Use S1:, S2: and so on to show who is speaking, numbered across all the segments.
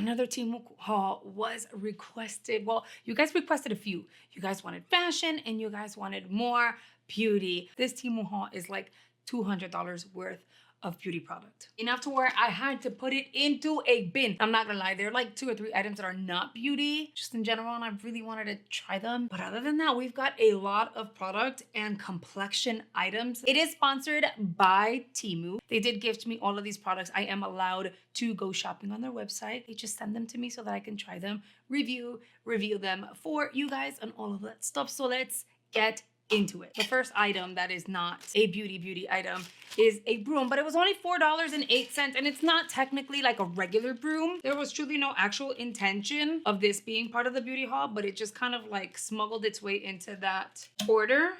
S1: Another Temu haul was requested. Well, you guys requested a few. You guys wanted fashion and you guys wanted more beauty. This Temu haul is like $200 worth of beauty product. Enough to where I had to put it into a bin. I'm not gonna lie, there are like 2 or 3 items that are not beauty, just in general, and I really wanted to try them. But other than that, we've got a lot of product and complexion items. It is sponsored by Temu. They did gift me all of these products. I am allowed to go shopping on their website. They just send them to me so that I can try them, review them for you guys and all of that stuff. So let's get into it. The first item that is not a beauty item is a broom, but it was only $4.08, and it's not technically like a regular broom. There was truly no actual intention of this being part of the beauty haul, but it just kind of like smuggled its way into that order.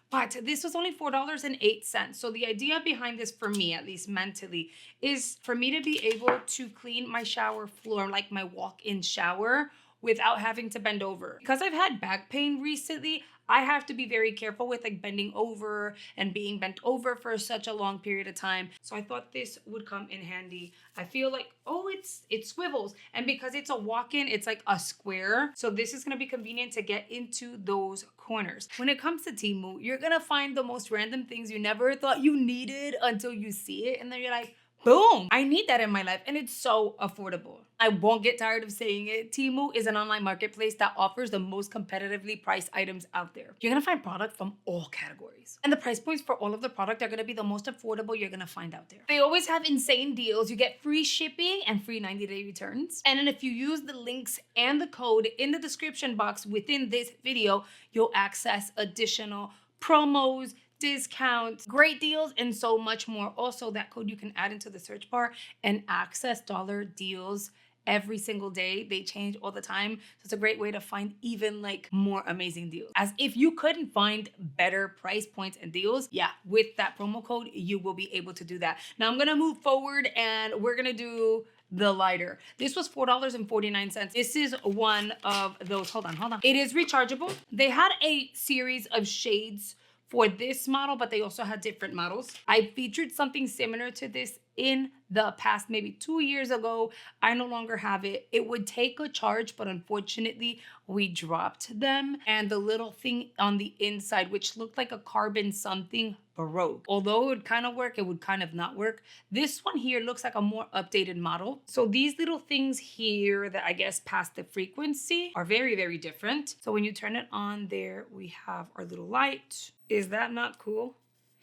S1: But this was only $4.08. So the idea behind this, for me, at least mentally, is for me to be able to clean my shower floor, like my walk-in shower, without having to bend over. Because I've had back pain recently, I have to be very careful with like bending over and being bent over for such a long period of time. So I thought this would come in handy. I feel like, oh, it swivels. And because it's a walk-in, it's like a square. So this is gonna be convenient to get into those corners. When it comes to Temu, you're gonna find the most random things you never thought you needed until you see it. And then you're like, boom, I need that in my life, and it's so affordable. I won't get tired of saying it. Temu is an online marketplace that offers the most competitively priced items out there. You're gonna find product from all categories. And the price points for all of the product are gonna be the most affordable you're gonna find out there. They always have insane deals. You get free shipping and free 90-day returns. And then if you use the links and the code in the description box within this video, you'll access additional promos, discounts, great deals, and so much more. Also, that code you can add into the search bar and access dollar deals every single day. They change all the time. So it's a great way to find even like more amazing deals. As if you couldn't find better price points and deals, yeah, with that promo code, you will be able to do that. Now I'm gonna move forward and we're gonna do the lighter. This was $4.49. This is one of those, hold on. It is rechargeable. They had a series of shades for this model, but they also had different models. I featured something similar to this in the past, maybe 2 years ago. I no longer have it. It would take a charge, but unfortunately we dropped them. And the little thing on the inside, which looked like a carbon something, broke. Although it would kind of work, it would kind of not work. This one here looks like a more updated model. So these little things here that I guess pass the frequency are very, very different. So when you turn it on there, we have our little light. Is that not cool?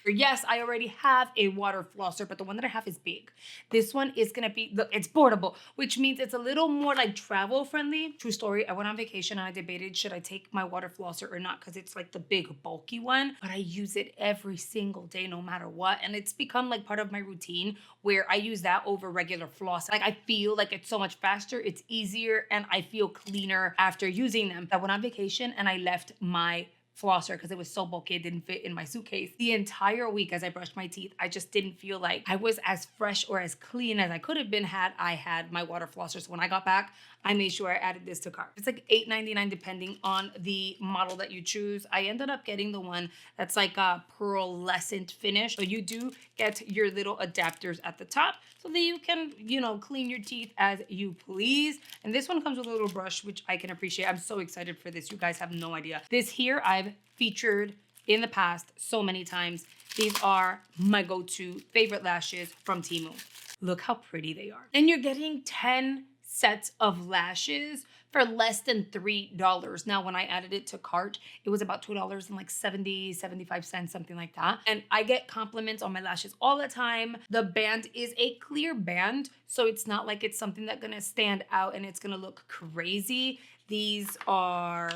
S1: Yes, I already have a water flosser, but the one that I have is big. This one is gonna be, look, it's portable, which means it's a little more like travel friendly. True story, I went on vacation and I debated, should I take my water flosser or not? Because it's like the big bulky one, but I use it every single day, no matter what. And it's become like part of my routine where I use that over regular floss. Like I feel like it's so much faster, it's easier, and I feel cleaner after using them. I went on vacation and I left my flosser because it was so bulky, it didn't fit in my suitcase. The entire week as I brushed my teeth, I just didn't feel like I was as fresh or as clean as I could have been had I had my water flosser. So when I got back, I made sure I added this to cart. It's like $8.99 depending on the model that you choose. I ended up getting the one that's like a pearlescent finish. So you do get your little adapters at the top so that you can, you know, clean your teeth as you please. And this one comes with a little brush, which I can appreciate. I'm so excited for this. You guys have no idea. This here I've featured in the past so many times. These are my go-to favorite lashes from Temu. Look how pretty they are. And you're getting 10 sets of lashes for less than $3. Now, when I added it to cart, it was about $2 and like 75 cents, something like that. And I get compliments on my lashes all the time. The band is a clear band, so it's not like it's something that's gonna stand out and it's gonna look crazy. These are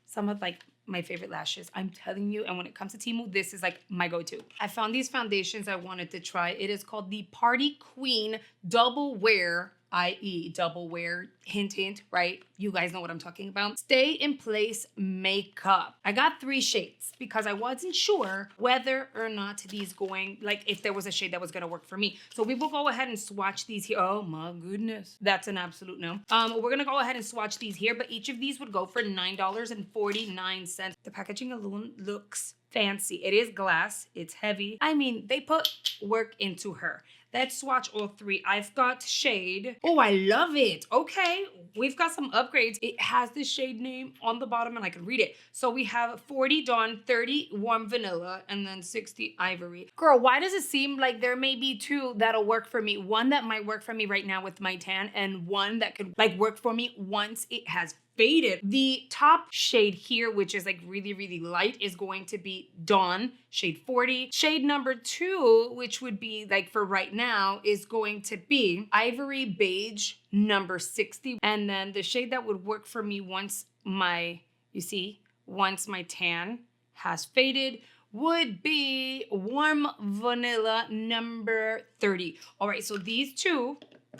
S1: some of like my favorite lashes, I'm telling you. And when it comes to Temu, this is like my go-to. I found these foundations I wanted to try. It is called the Party Queen Double Wear, i.e. double wear, hint, hint, right? You guys know what I'm talking about. Stay in place makeup. I got 3 shades because I wasn't sure whether or not these going, like if there was a shade that was gonna work for me. So we will go ahead and swatch these here. Oh my goodness. That's an absolute no. We're gonna go ahead and swatch these here, but each of these would go for $9.49. The packaging alone looks fancy. It is glass, it's heavy. I mean, they put work into her. Let's swatch all three. I've got shade. Oh, I love it. Okay, we've got some upgrades. It has the shade name on the bottom and I can read it. So we have 40 Dawn, 30 Warm Vanilla, and then 60 Ivory. Girl, why does it seem like there may be two that'll work for me? One that might work for me right now with my tan, and one that could like work for me once it has faded. The top shade here, which is like really, really light, is going to be Dawn, shade 40. Shade number 2, which would be like for right now, is going to be Ivory Beige, number 60. And then the shade that would work for me once my, you see, once my tan has faded would be Warm Vanilla, number 30. All right, so these two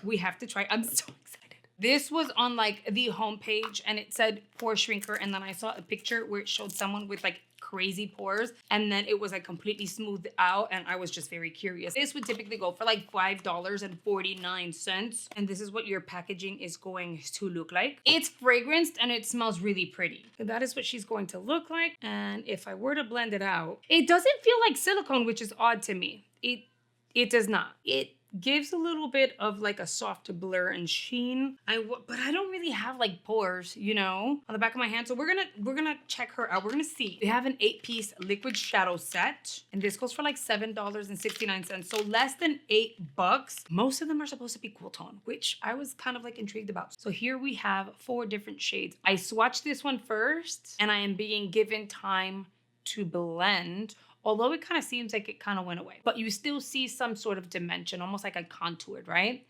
S1: we have to try. I'm so excited. This was on like the homepage and it said pore shrinker, and then I saw a picture where it showed someone with like crazy pores and then it was like completely smoothed out, and I was just very curious. This would typically go for like $5.49, and this is what your packaging is going to look like. It's fragranced and it smells really pretty. So that is what she's going to look like. And if I were to blend it out, it doesn't feel like silicone, which is odd to me. It does not. It gives a little bit of like a soft blur and sheen. But I don't really have like pores, you know, on the back of my hand. So we're gonna check her out. We're gonna see. We have an 8-piece liquid shadow set, and this goes for like $7.69, so less than $8. Most of them are supposed to be cool tone, which I was kind of like intrigued about. So here we have 4 different shades. I swatched this one first, and I am being given time to blend. Although it kind of seems like it kind of went away, but you still see some sort of dimension, almost like I contoured, right?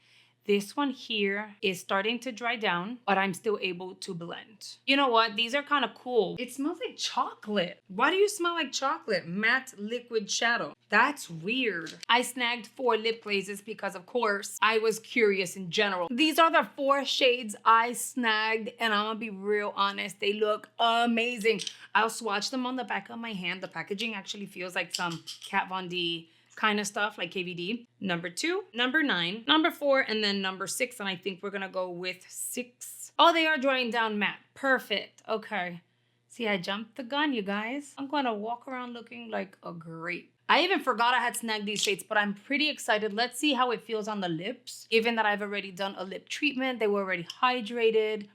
S1: This one here is starting to dry down, but I'm still able to blend. You know what? These are kind of cool. It smells like chocolate. Why do you smell like chocolate? Matte liquid shadow. That's weird. I snagged 4 lip glazes because, of course, I was curious in general. These are the 4 shades I snagged, and I'm gonna be real honest, they look amazing. I'll swatch them on the back of my hand. The packaging actually feels like some Kat Von D kind of stuff, like KVD. Number 2, number 9, number 4, and then number 6. And I think we're gonna go with 6. Oh, they are drying down matte. Perfect. Okay. See, I jumped the gun, you guys. I'm gonna walk around looking like a grape. I even forgot I had snagged these shades, but I'm pretty excited. Let's see how it feels on the lips. Given that I've already done a lip treatment, they were already hydrated,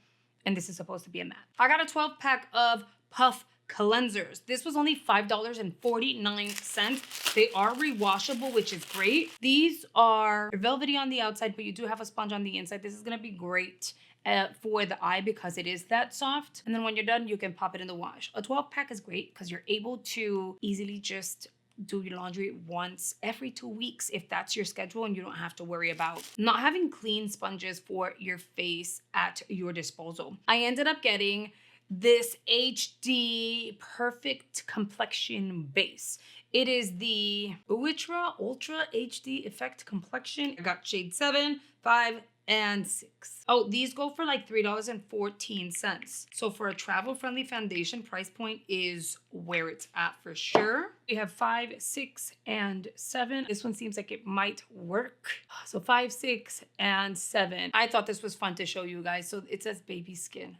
S1: and this is supposed to be a matte. I got a 12-pack of Puff cleansers. This was only $5.49. They are rewashable, which is great. These are velvety on the outside, but you do have a sponge on the inside. This is gonna be great for the eye because it is that soft. And then when you're done, you can pop it in the wash. A 12-pack is great because you're able to easily just do your laundry once every 2 weeks if that's your schedule, and you don't have to worry about not having clean sponges for your face at your disposal. I ended up getting this HD Perfect Complexion Base. It is the Ultra HD Effect Complexion. I got shade 7, 5, and 6. Oh, these go for like $3.14. So for a travel-friendly foundation, price point is where it's at for sure. We have 5, 6, and 7. This one seems like it might work. So 5, 6, and 7. I thought this was fun to show you guys. So it says baby skin.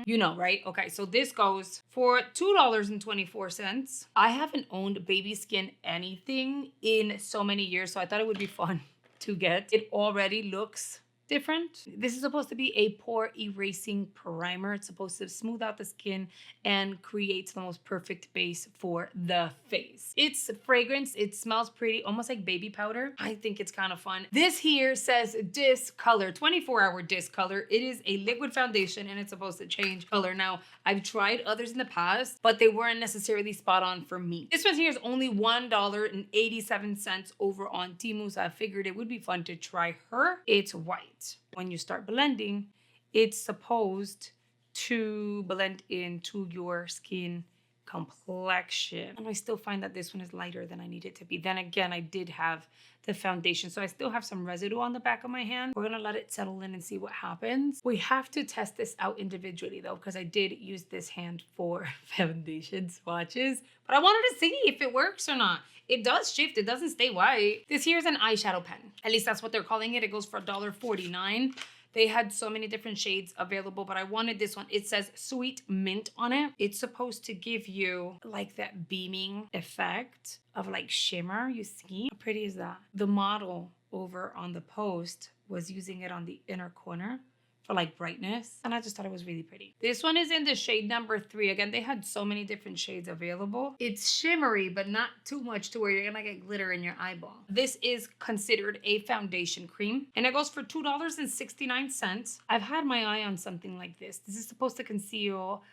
S1: You know, right? Okay, so this goes for $2.24. I haven't owned baby skin anything in so many years, so I thought it would be fun to get. It already looks different. This is supposed to be a pore erasing primer. It's supposed to smooth out the skin and create the most perfect base for the face. It's fragrance. It smells pretty, almost like baby powder. I think it's kind of fun. This here says Discolor, 24-hour Discolor. It is a liquid foundation and it's supposed to change color. Now, I've tried others in the past, but they weren't necessarily spot on for me. This one here is only $1.87 over on Temu, so I figured it would be fun to try her. It's white. When you start blending, it's supposed to blend into your skin complexion. And I still find that this one is lighter than I need it to be. Then again, I did have the foundation, so I still have some residue on the back of my hand. We're gonna let it settle in and see what happens. We have to test this out individually though, because I did use this hand for foundation swatches, but I wanted to see if it works or not. It does shift, it doesn't stay white. This here is an eyeshadow pen. At least that's what they're calling it. It goes for $1.49. They had so many different shades available, but I wanted this one. It says Sweet Mint on it. It's supposed to give you like that beaming effect of like shimmer, you see? How pretty is that? The model over on the post was using it on the inner corner for like brightness. And I just thought it was really pretty. This one is in the shade number 3. Again, they had so many different shades available. It's shimmery, but not too much to where you're gonna get glitter in your eyeball. This is considered a foundation cream and it goes for $2.69. I've had my eye on something like this. This is supposed to conceal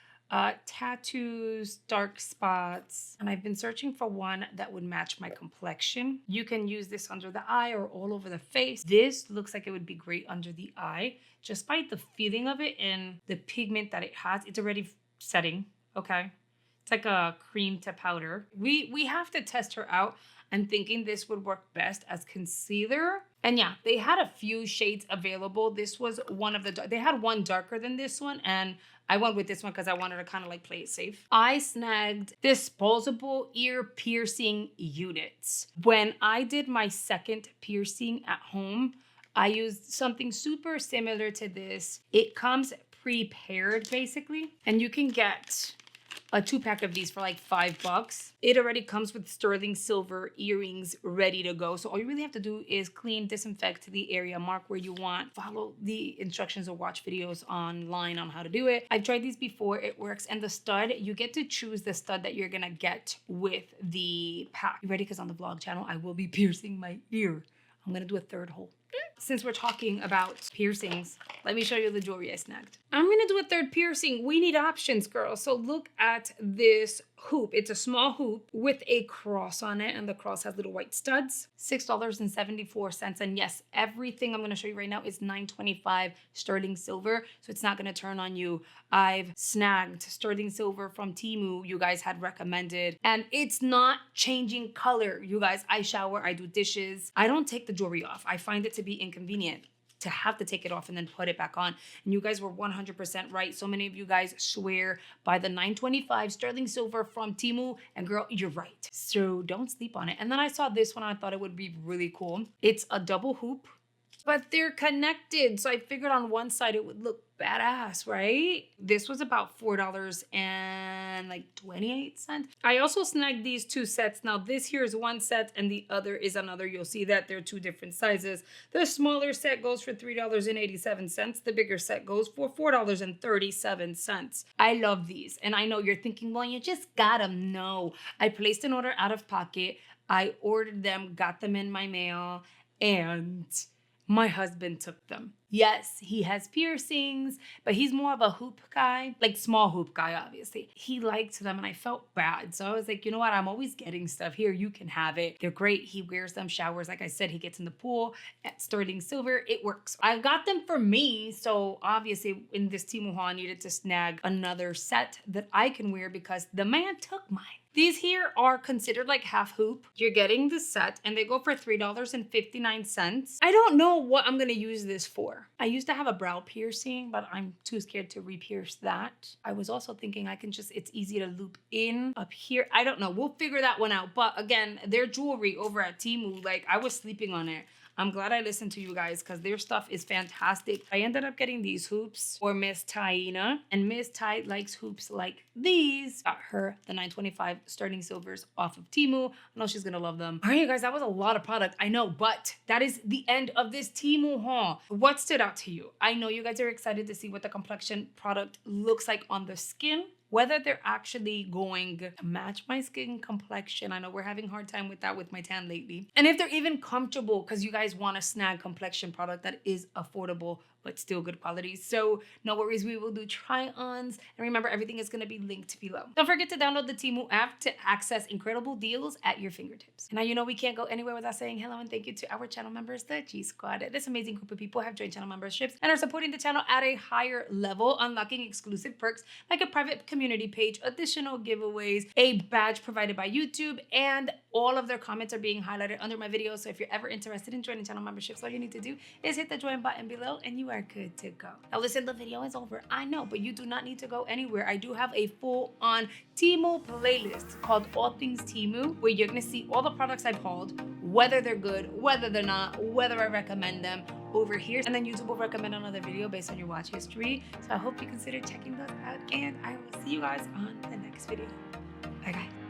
S1: tattoos, dark spots, and I've been searching for one that would match my complexion. You can use this under the eye or all over the face. This looks like it would be great under the eye. Just by the feeling of it and the pigment that it has, it's already setting, okay? It's like a cream to powder. We have to test her out. I'm thinking this would work best as concealer. And yeah, they had a few shades available. This was one of the, they had one darker than this one, and I went with this one because I wanted to kind of like play it safe. I snagged disposable ear piercing units. When I did my second piercing at home, I used something super similar to this. It comes prepared basically, and you can get a 2-pack of these for like $5. It already comes with sterling silver earrings ready to go. So all you really have to do is clean, disinfect the area, mark where you want, follow the instructions or watch videos online on how to do it. I've tried these before, it works. And the stud, you get to choose the stud that you're gonna get with the pack. You ready? Because on the vlog channel, I will be piercing my ear. I'm gonna do a 3rd hole. Since we're talking about piercings, let me show you the jewelry I snagged. I'm gonna do a 3rd piercing. We need options, girl. So look at this hoop. It's a small hoop with a cross on it, and the cross has little white studs. $6.74. And yes, everything I'm gonna show you right now is $9.25 sterling silver, so it's not gonna turn on you. I've snagged sterling silver from Temu, you guys had recommended, and it's not changing color. You guys, I shower, I do dishes. I don't take the jewelry off. I find it to be inconvenient to have to take it off and then put it back on. And you guys were 100% right. So many of you guys swear by the $9.25 sterling silver from Temu, and girl, you're right. So don't sleep on it. And then I saw this one, I thought it would be really cool. It's a double hoop, but they're connected. So I figured on one side it would look badass, right? This was about $4.28. I also snagged these 2 sets. Now this here is one set and the other is another. You'll see that they're 2 different sizes. The smaller set goes for $3.87. The bigger set goes for $4.37. I love these. And I know you're thinking, well, you just got them. No, I placed an order out of pocket. I ordered them, got them in my mail, and my husband took them. Yes, he has piercings, but he's more of a hoop guy, like small hoop guy, obviously. He liked them and I felt bad. So I was like, you know what? I'm always getting stuff here. You can have it. They're great. He wears them, showers. Like I said, he gets in the pool at sterling silver. It works. I got them for me. So obviously in this Temu haul, I needed to snag another set that I can wear because the man took mine. These here are considered like half hoop. You're getting the set and they go for $3.59. I don't know what I'm gonna use this for. I used to have a brow piercing, but I'm too scared to re-pierce that. I was also thinking I can just, it's easy to loop in up here. I don't know, we'll figure that one out. But again, their jewelry over at Temu, like I was sleeping on it. I'm glad I listened to you guys because their stuff is fantastic. I ended up getting these hoops for Miss Taina, and Miss Tai likes hoops like these. Got her the $9.25 sterling silvers off of Temu. I know she's gonna love them. All right, you guys, that was a lot of product. I know, but that is the end of this Temu haul. What stood out to you? I know you guys are excited to see what the complexion product looks like on the skin, whether they're actually going to match my skin complexion. I know we're having a hard time with that with my tan lately. And if they're even comfortable, because you guys want a snag complexion product that is affordable, but still good quality. So no worries, we will do try-ons. And remember, everything is gonna be linked below. Don't forget to download the Temu app to access incredible deals at your fingertips. And now you know we can't go anywhere without saying hello and thank you to our channel members, the G Squad. This amazing group of people have joined channel memberships and are supporting the channel at a higher level, unlocking exclusive perks like a private community page, additional giveaways, a badge provided by YouTube, and all of their comments are being highlighted under my videos. So if you're ever interested in joining channel memberships, all you need to do is hit the join button below and you are good to go. Now listen, the video is over. I know, but you do not need to go anywhere. I do have a full-on Temu playlist called All Things Temu, where you're gonna see all the products I've hauled, whether they're good, whether they're not, whether I recommend them over here. And then YouTube will recommend another video based on your watch history. So I hope you consider checking those out, and I will see you guys on the next video. Bye guys.